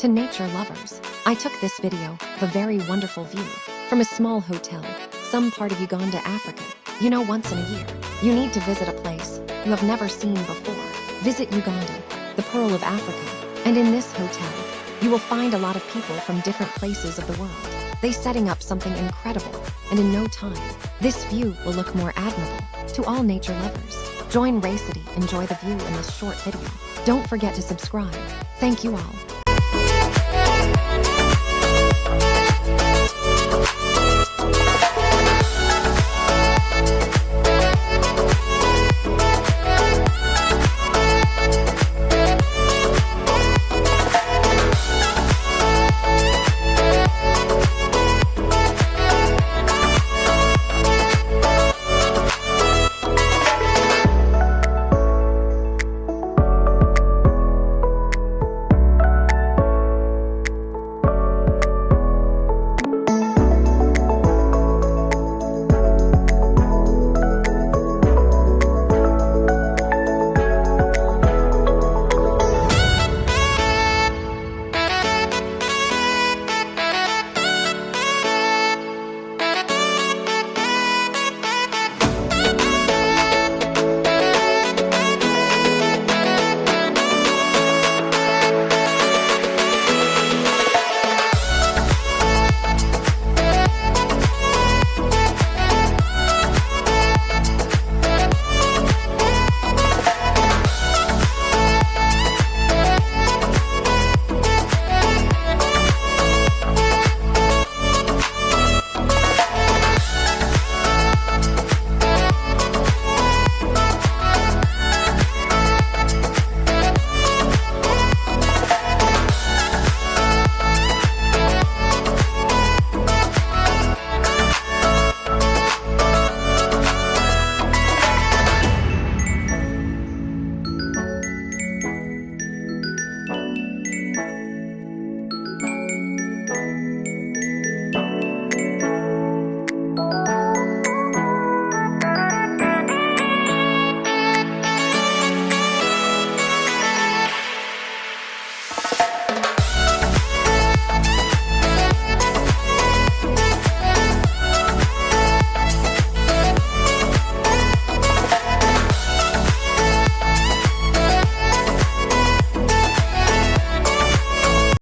To nature lovers, I took this video of a very wonderful view from a small hotel, some part of Uganda, Africa. You know, once in a year, you need to visit a place you have never seen before. Visit Uganda, the Pearl of Africa, and in this hotel, you will find a lot of people from different places of the world. They setting up something incredible, and in no time, this view will look more admirable. To all nature lovers, join Ray City, enjoy the view in this short video. Don't forget to subscribe. Thank you all.